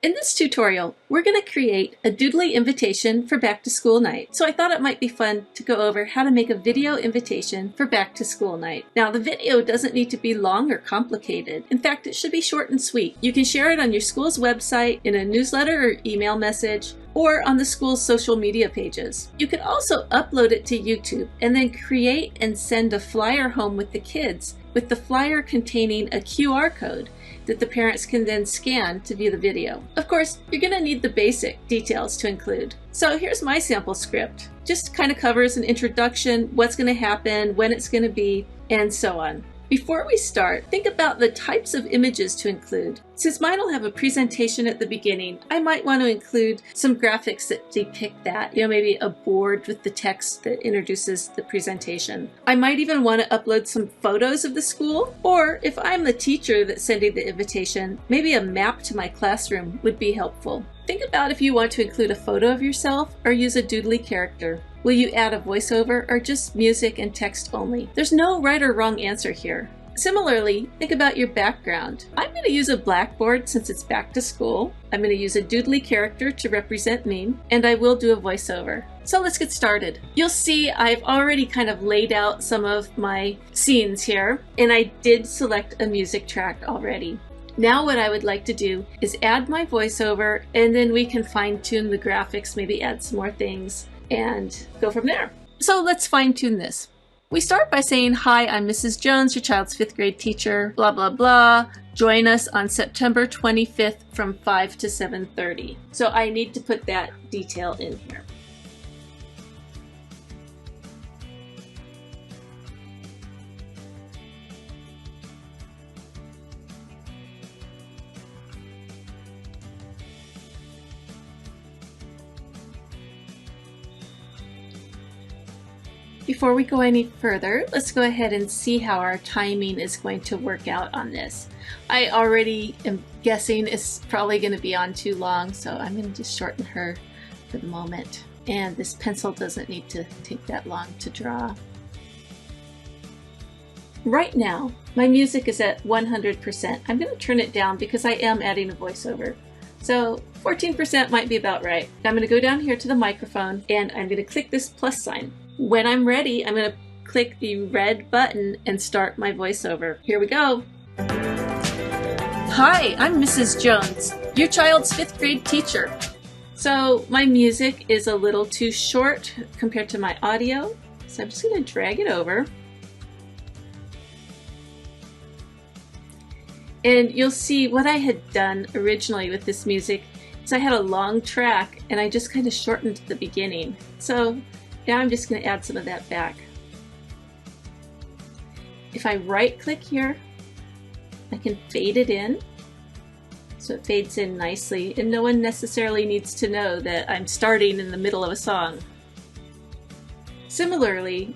In this tutorial, we're going to create a Doodly invitation for back to school night. So I thought it might be fun to go over how to make a video invitation for back to school night. Now the video doesn't need to be long or complicated. In fact, it should be short and sweet. You can share it on your school's website, in a newsletter or email message, or on the school's social media pages. You can also upload it to YouTube and then create and send a flyer home with the kids, with the flyer containing a QR code that the parents can then scan to view the video. Of course, you're going to need the basic details to include. So here's my sample script. Just kind of covers an introduction, what's going to happen, when it's going to be, and so on. Before we start, think about the types of images to include. Since mine will have a presentation at the beginning, I might want to include some graphics that depict that. Maybe a board with the text that introduces the presentation. I might even want to upload some photos of the school, or if I'm the teacher that's sending the invitation, maybe a map to my classroom would be helpful. Think about if you want to include a photo of yourself or use a Doodly character. Will you add a voiceover or just music and text only? There's no right or wrong answer here. Similarly, think about your background. I'm going to use a blackboard since it's back to school. I'm going to use a Doodly character to represent me, and I will do a voiceover. So let's get started. You'll see I've already kind of laid out some of my scenes here, and I did select a music track already. Now what I would like to do is add my voiceover, and then we can fine-tune the graphics, maybe add some more things, and go from there. So let's fine-tune this. We start by saying, "Hi, I'm Mrs. Jones, your child's 5th grade teacher, blah, blah, blah. Join us on September 25th from 5 to 7:30. So I need to put that detail in here. Before we go any further, let's go ahead and see how our timing is going to work out on this. I already am guessing it's probably going to be on too long, so I'm going to just shorten her for the moment. And this pencil doesn't need to take that long to draw. Right now, my music is at 100%. I'm going to turn it down because I am adding a voiceover. So 14% might be about right. I'm going to go down here to the microphone and I'm going to click this plus sign. When I'm ready, I'm going to click the red button and start my voiceover. Here we go. Hi, I'm Mrs. Jones, your child's 5th grade teacher. So my music is a little too short compared to my audio, so I'm just going to drag it over. And you'll see what I had done originally with this music is I had a long track and I just kind of shortened the beginning. So now I'm just going to add some of that back. If I right click here, I can fade it in so it fades in nicely, and no one necessarily needs to know that I'm starting in the middle of a song. Similarly,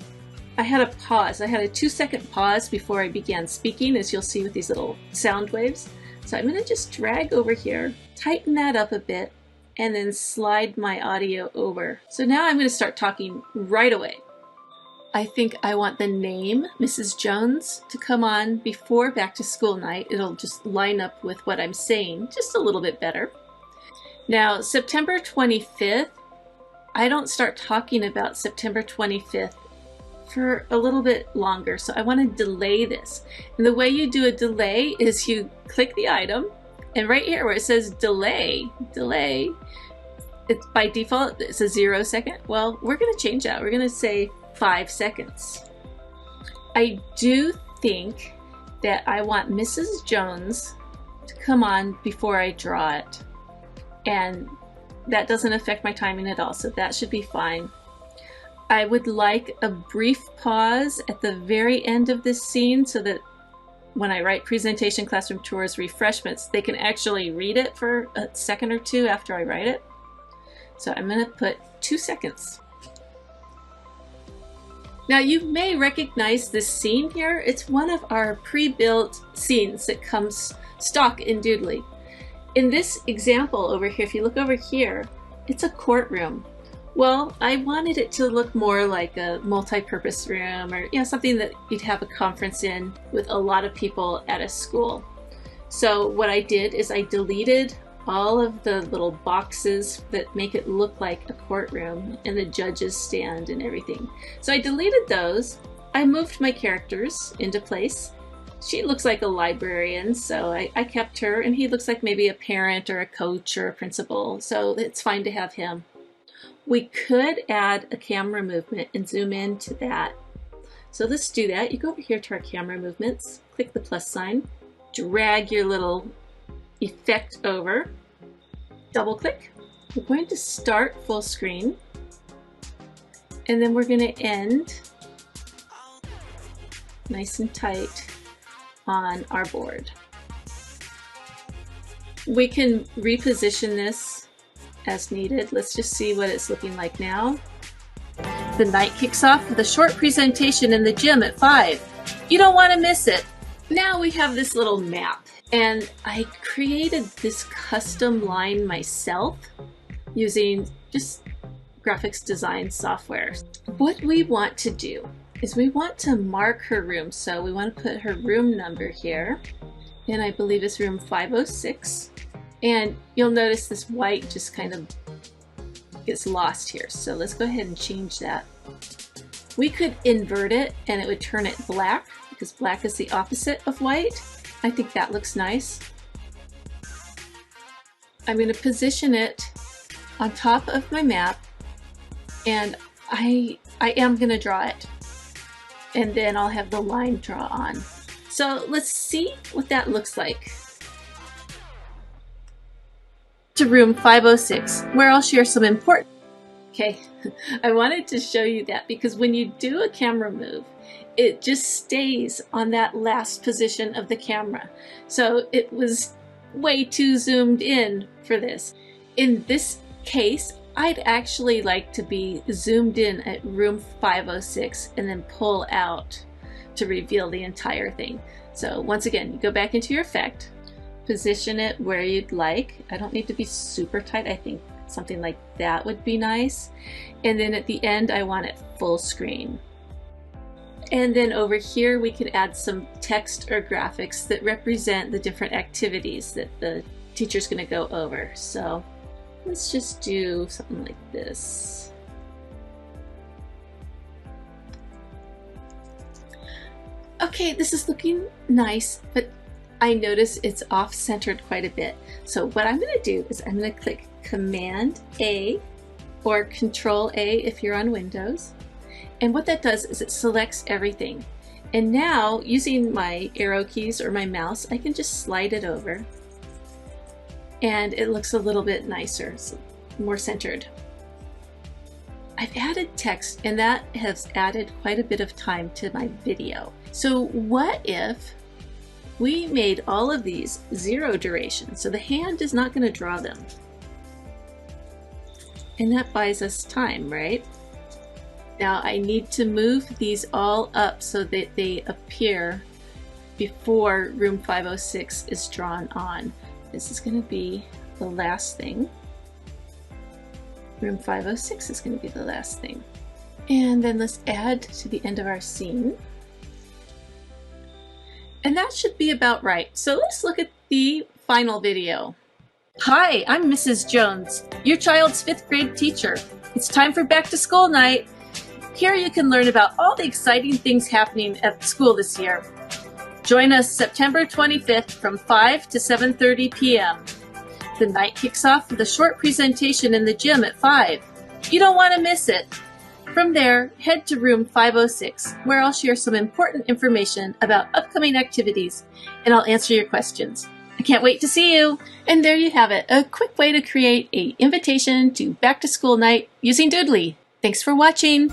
I had a pause. I had a 2-second pause before I began speaking, as you'll see with these little sound waves. So I'm going to just drag over here, tighten that up a bit, and then slide my audio over. So now I'm going to start talking right away. I think I want the name, Mrs. Jones, to come on before back to school night. It'll just line up with what I'm saying just a little bit better. Now, September 25th, I don't start talking about September 25th for a little bit longer, so I want to delay this. And the way you do a delay is you click the item, and right here where it says delay, it's by default, it's a 0 second. Well, we're going to change that. We're going to say 5 seconds. I do think that I want Mrs. Jones to come on before I draw it. And that doesn't affect my timing at all, so that should be fine. I would like a brief pause at the very end of this scene so that when I write presentation, classroom tours, refreshments, they can actually read it for a second or two after I write it. So I'm going to put 2 seconds. Now you may recognize this scene here. It's one of our pre-built scenes that comes stock in Doodly. In this example over here, if you look over here, it's a courtroom. Well, I wanted it to look more like a multi-purpose room, or something that you'd have a conference in with a lot of people at a school. So what I did is I deleted all of the little boxes that make it look like a courtroom and the judges stand and everything. So I deleted those. I moved my characters into place. She looks like a librarian, so I kept her, and he looks like maybe a parent or a coach or a principal, so it's fine to have him. We could add a camera movement and zoom into that. So let's do that. You go over here to our camera movements, click the plus sign, drag your little effect over, double click. We're going to start full screen, and then we're going to end nice and tight on our board. We can reposition this as needed. Let's just see what it's looking like now. The night kicks off with a short presentation in the gym at 5. You don't want to miss it. Now we have this little map, and I created this custom line myself using just graphics design software. What we want to do is we want to mark her room. So we want to put her room number here, and I believe it's room 506. And you'll notice this white just kind of gets lost here. So let's go ahead and change that. We could invert it and it would turn it black, because black is the opposite of white. I think that looks nice. I'm going to position it on top of my map, and I am going to draw it. And then I'll have the line draw on. So let's see what that looks like. To room 506, where I'll share some important. Okay, I wanted to show you that because when you do a camera move, it just stays on that last position of the camera. So it was way too zoomed in for this. In this case, I'd actually like to be zoomed in at room 506 and then pull out to reveal the entire thing. So once again, you go back into your effect, position it where you'd like. I don't need to be super tight. I think something like that would be nice. And then at the end, I want it full screen. And then over here, we could add some text or graphics that represent the different activities that the teacher's going to go over. So let's just do something like this. Okay, this is looking nice, but I notice it's off-centered quite a bit. So what I'm going to do is I'm going to click Command A or Control A if you're on Windows. And what that does is it selects everything. And now, using my arrow keys or my mouse, I can just slide it over. And it looks a little bit nicer, so more centered. I've added text, and that has added quite a bit of time to my video. So what if we made all of these 0 duration, so the hand is not going to draw them? And that buys us time, right? Now I need to move these all up so that they appear before room 506 is drawn on. This is going to be the last thing. Room 506 is going to be the last thing. And then let's add to the end of our scene. And that should be about right. So let's look at the final video. Hi, I'm Mrs. Jones, your child's 5th grade teacher. It's time for back to school night. Here you can learn about all the exciting things happening at school this year. Join us September 25th from 5 to 7:30 p.m. The night kicks off with a short presentation in the gym at 5. You don't want to miss it. From there, head to room 506, where I'll share some important information about upcoming activities, and I'll answer your questions. I can't wait to see you! And there you have it, a quick way to create an invitation to back to school night using Doodly. Thanks for watching!